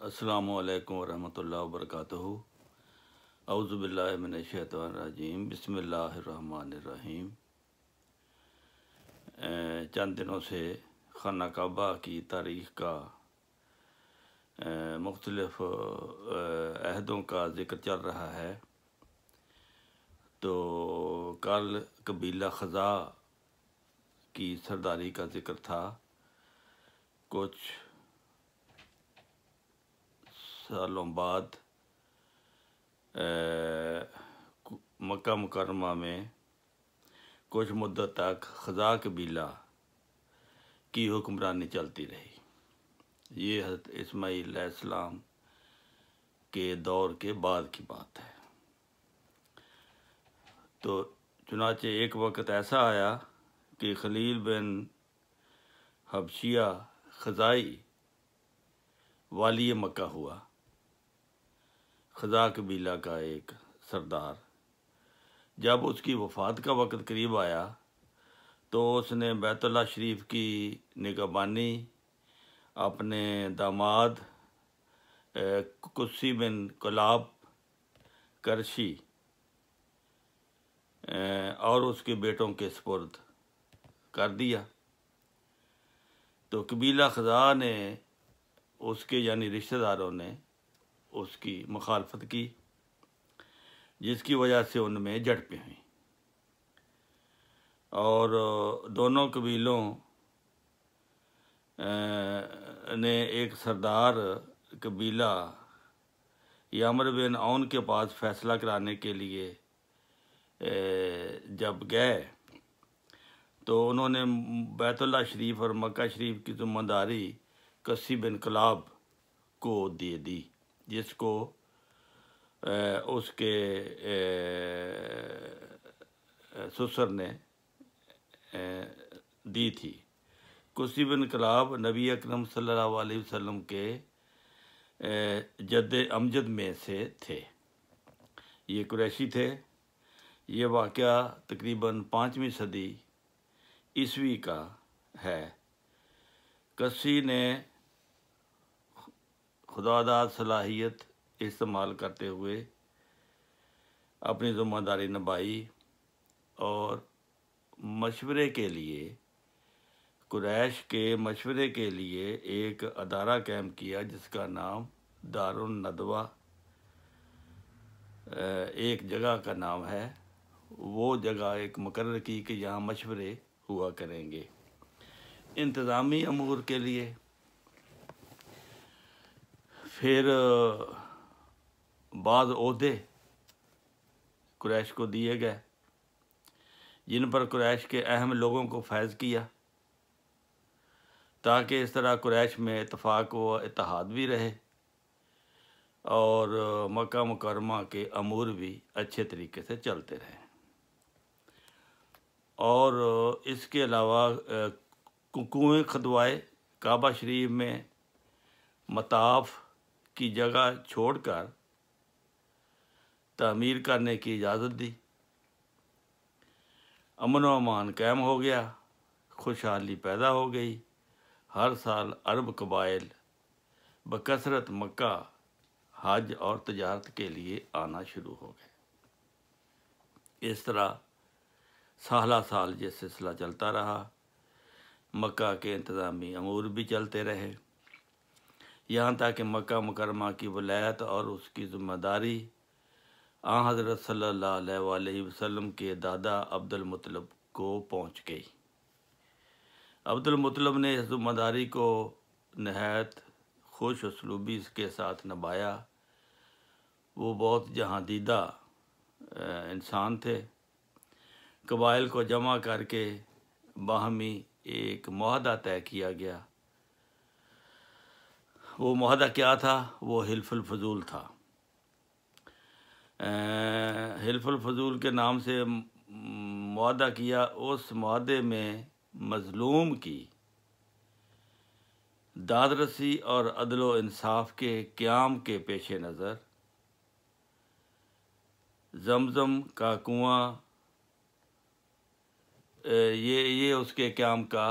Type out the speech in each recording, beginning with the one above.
السلام علیکم ورحمۃ اللہ وبرکاتہ۔ اعوذ باللہ من الشیطان الرجیم، بسم اللہ الرحمن الرحیم۔ چند دنوں سے خانہ کعبہ کی تاریخ کا مختلف عہدوں کا ذکر چل رہا ہے۔ تو کل قبیلہ خزاع کی سرداری کا ذکر تھا۔ کچھ سالوں بعد مکہ مکرمہ میں کچھ مدت تک خزاع قبیلہ کی حکمرانی چلتی رہی۔ یہ حضرت اسماعیل علیہ السلام کے دور کے بعد کی بات ہے۔ تو چنانچہ ایک وقت ایسا آیا کہ خلیل بن حبشیہ خزاعی والی مکہ ہوا، خزاع قبیلہ کا ایک سردار۔ جب اس کی وفات کا وقت قریب آیا تو اس نے بیت اللہ شریف کی نگہبانی اپنے داماد قسی بن کلاب کرشی اور اس کے بیٹوں کے سپرد کر دیا۔ تو قبیلہ خزاع نے اس کے یعنی رشتہ داروں نے اس کی مخالفت کی، جس کی وجہ سے ان میں جھڑپیں ہوئیں، اور دونوں قبیلوں نے ایک سردار قبیلہ یامر بن عون کے پاس فیصلہ کرانے کے لیے جب گئے تو انہوں نے بیت اللہ شریف اور مکہ شریف کی ذمہ داری قسی بن کلاب کو دے دی، جس کو اس کے سسر نے دی تھی۔ قسی بن کلاب نبی اکرم صلی اللہ علیہ وسلم کے جد امجد میں سے تھے، یہ قریشی تھے۔ یہ واقعہ تقریباً 5ویں صدی عیسوی کا ہے۔ قسی نے خداداد صلاحیت استعمال کرتے ہوئے اپنی ذمہ داری نبھائی اور مشورے کے لیے قریش کے مشورے کے لیے ایک ادارہ قائم کیا جس کا نام دار الندوہ ایک جگہ کا نام ہے۔ وہ جگہ ایک مقرر کی کہ یہاں مشورے ہوا کریں گے انتظامی امور کے لیے۔ پھر بعض عہدے قریش کو دیے گئے جن پر قریش کے اہم لوگوں کو فیض کیا، تاکہ اس طرح قریش میں اتفاق و اتحاد بھی رہے اور مکہ مکرمہ کے امور بھی اچھے طریقے سے چلتے رہیں۔ اور اس کے علاوہ کنویں کھدوائے کعبہ شریف میں مطاف کی جگہ چھوڑ کر تعمیر کرنے کی اجازت دی۔ امن و امان قائم ہو گیا، خوشحالی پیدا ہو گئی۔ ہر سال عرب قبائل بکثرت مکہ حج اور تجارت کے لیے آنا شروع ہو گئے۔ اس طرح سالہ سال یہ سلسلہ چلتا رہا۔ مکہ کے انتظامی امور بھی چلتے رہے، یہاں تک کہ مکہ مکرمہ کی ولایت اور اس کی ذمہ داری آن حضرت صلی اللہ علیہ وآلہ وسلم کے دادا عبد المطلب کو پہنچ گئی۔ عبد المطلب نے اس ذمہ داری کو نہایت خوش اسلوبی کے ساتھ نبھایا۔ وہ بہت جہاں دیدہ انسان تھے۔ قبائل کو جمع کر کے باہمی ایک معاہدہ طے کیا گیا۔ وہ معاہدہ کیا تھا؟ وہ حلف الفضول تھا۔ حلف الفضول کے نام سے معاہدہ کیا۔ اس معاہدے میں مظلوم کی داد رسی اور عدل و انصاف کے قیام کے پیش نظر زمزم کا کنواں یہ اس کے قیام کا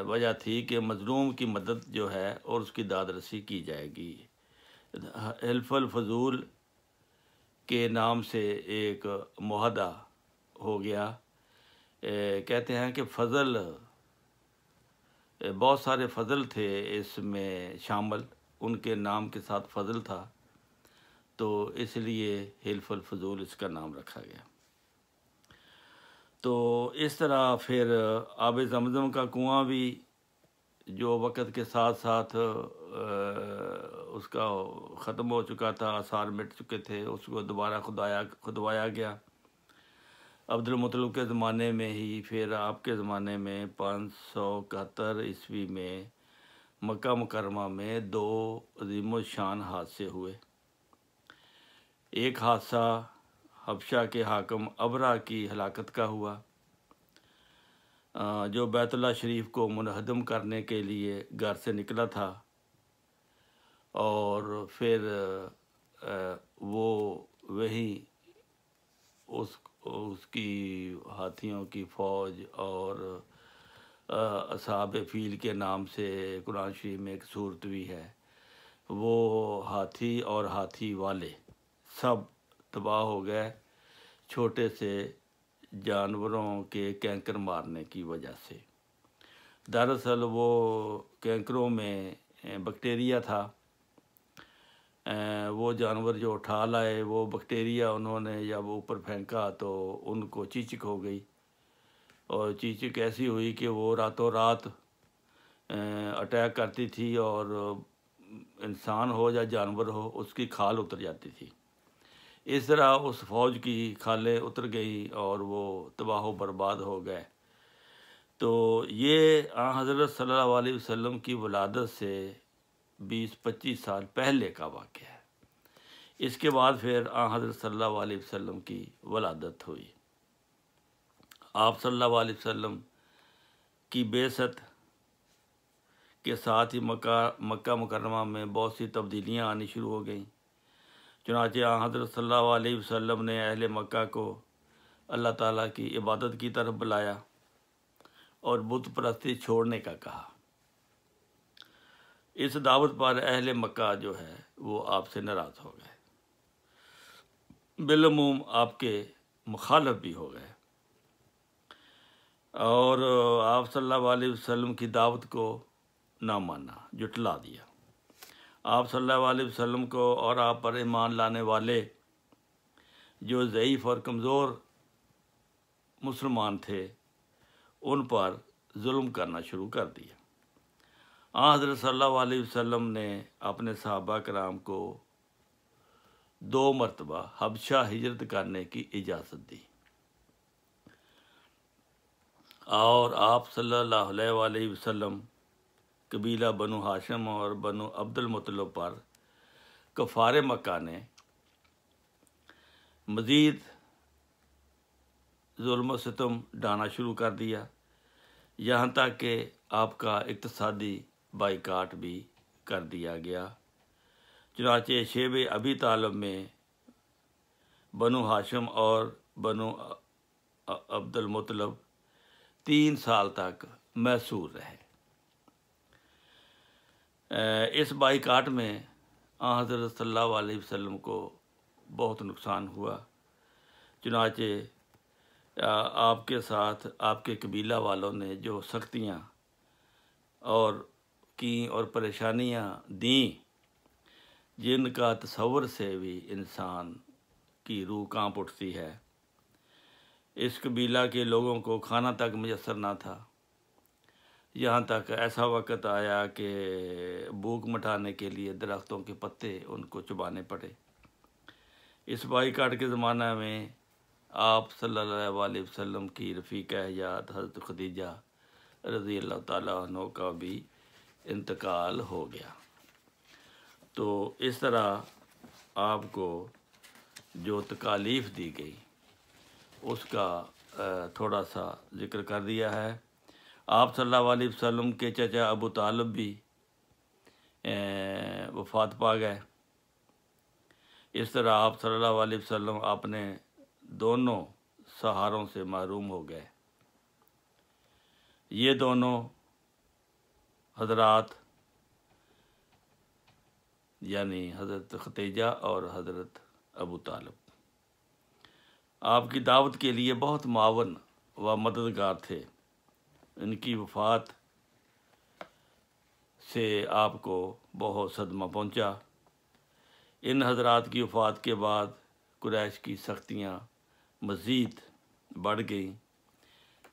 وجہ تھی کہ مظلوم کی مدد جو ہے اور اس کی داد رسی کی جائے گی۔ حلف الفضول کے نام سے ایک معاہدہ ہو گیا۔ کہتے ہیں کہ فضل، بہت سارے فضل تھے اس میں شامل، ان کے نام کے ساتھ فضل تھا، تو اس لیے حلف الفضول اس کا نام رکھا گیا۔ تو اس طرح پھر آب زمزم کا کنواں بھی جو وقت کے ساتھ ساتھ اس کا ختم ہو چکا تھا، آثار مٹ چکے تھے، اس کو دوبارہ کھدوایا گیا عبد المطلب کے زمانے میں ہی۔ پھر آپ کے زمانے میں 571 عیسوی میں مکہ مکرمہ میں 2 عظیم الشان حادثے ہوئے۔ ایک حادثہ حبشہ کے حاکم ابرہ کی ہلاکت کا ہوا، جو بیت اللہ شریف کو منہدم کرنے کے لیے گھر سے نکلا تھا، اور پھر وہ وہیں اس کی ہاتھیوں کی فوج اور اصحاب فیل کے نام سے قرآن شریف میں ایک صورت بھی ہے، وہ ہاتھی اور ہاتھی والے سب تباہ ہو گئے چھوٹے سے جانوروں کے کینکر مارنے کی وجہ سے۔ دراصل وہ کینکروں میں بیکٹیریا تھا، وہ جانور جو اٹھا لائے وہ بیکٹیریا انہوں نے جب اوپر پھینکا تو ان کو چیچک ہو گئی، اور چیچک ایسی ہوئی کہ وہ راتوں رات اٹیک کرتی تھی، اور انسان ہو یا جانور ہو اس کی کھال اتر جاتی تھی۔ اس طرح اس فوج کی کھالیں اتر گئیں اور وہ تباہ و برباد ہو گئے۔ تو یہ حضرت صلی اللہ علیہ وسلم کی ولادت سے 20-25 سال پہلے کا واقعہ ہے۔ اس کے بعد پھر حضرت صلی اللہ علیہ وسلم کی ولادت ہوئی۔ آپ صلی اللہ علیہ وسلم کی بعثت کے ساتھ ہی مکہ مکرمہ میں بہت سی تبدیلیاں آنی شروع ہو گئیں۔ چنانچہ حضرت صلی اللہ علیہ وسلم نے اہل مکہ کو اللہ تعالیٰ کی عبادت کی طرف بلایا اور بت پرستی چھوڑنے کا کہا۔ اس دعوت پر اہل مکہ جو ہے وہ آپ سے ناراض ہو گئے، بالعموم آپ کے مخالف بھی ہو گئے، اور آپ صلی اللہ علیہ وسلم کی دعوت کو نہ مانا، جھٹلا دیا۔ آپ صلی اللہ علیہ وسلم کو اور آپ پر ایمان لانے والے جو ضعیف اور کمزور مسلمان تھے ان پر ظلم کرنا شروع کر دیا۔ حضرت صلی اللہ علیہ وسلم نے اپنے صحابہ کرام کو 2 مرتبہ حبشہ ہجرت کرنے کی اجازت دی، اور آپ صلی اللہ علیہ وسلم قبیلہ بنو ہاشم اور بنو عبد المطلب پر کفار مکہ نے مزید ظلم و ستم ڈھانا شروع کر دیا، یہاں تک کہ آپ کا اقتصادی بائیکاٹ بھی کر دیا گیا۔ چنانچہ شیب ابی طالب میں بنو ہاشم اور بنو عبد المطلب 3 سال تک محصور رہے۔ اس بائیکاٹ میں حضرت صلی اللہ علیہ وسلم کو بہت نقصان ہوا، چنانچہ آپ کے ساتھ آپ کے قبیلہ والوں نے جو سختیاں اور کیں اور پریشانیاں دیں، جن کا تصور سے بھی انسان کی روح کانپ اٹھتی ہے۔ اس قبیلہ کے لوگوں کو کھانا تک میسر نہ تھا، یہاں تک ایسا وقت آیا کہ بھوک مٹانے کے لیے درختوں کے پتے ان کو چبانے پڑے۔ اس بائیکاٹ کے زمانہ میں آپ صلی اللہ علیہ وسلم کی رفیقہ حیات حضرت خدیجہ رضی اللہ تعالیٰ عنہ کا بھی انتقال ہو گیا۔ تو اس طرح آپ کو جو تکالیف دی گئی اس کا تھوڑا سا ذکر کر دیا ہے۔ آپ صلی اللہ علیہ وسلم کے چچا ابو طالب بھی وفات پا گئے۔ اس طرح آپ صلی اللہ علیہ وسلم اپنے دونوں سہاروں سے محروم ہو گئے، یہ دونوں حضرات یعنی حضرت ختیجہ اور حضرت ابو طالب آپ کی دعوت کے لیے بہت معاون و مددگار تھے۔ ان کی وفات سے آپ کو بہت صدمہ پہنچا۔ ان حضرات کی وفات کے بعد قریش کی سختیاں مزید بڑھ گئیں،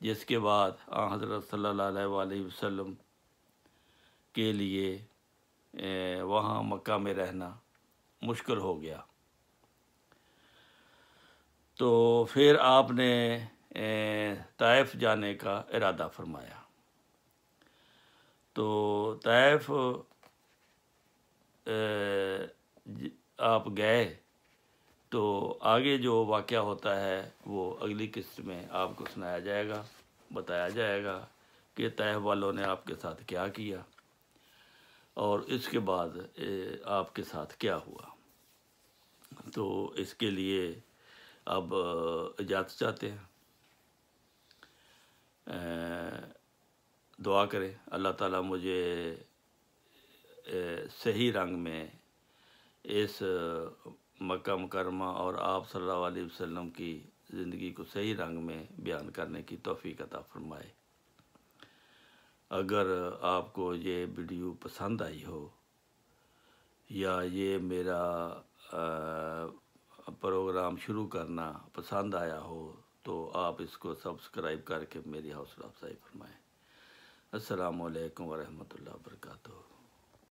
جس کے بعد آن حضرت صلی اللہ علیہ وسلم کے لیے وہاں مکہ میں رہنا مشکل ہو گیا۔ تو پھر آپ نے طائف جانے کا ارادہ فرمایا۔ تو طائف آپ گئے، تو آگے جو واقعہ ہوتا ہے وہ اگلی قسط میں آپ کو سنایا جائے گا، بتایا جائے گا کہ طائف والوں نے آپ کے ساتھ کیا کیا اور اس کے بعد آپ کے ساتھ کیا ہوا۔ تو اس کے لیے اب اجازت چاہتے ہیں، دعا کریں اللہ تعالیٰ مجھے صحیح رنگ میں اس مکہ مکرمہ اور آپ صلی اللہ علیہ وسلم کی زندگی کو صحیح رنگ میں بیان کرنے کی توفیق عطا فرمائے۔ اگر آپ کو یہ ویڈیو پسند آئی ہو یا یہ میرا پروگرام شروع کرنا پسند آیا ہو تو آپ اس کو سبسکرائب کر کے میری حوصلہ افزائی فرمائیں۔ السلام علیکم ورحمۃ اللہ وبرکاتہ۔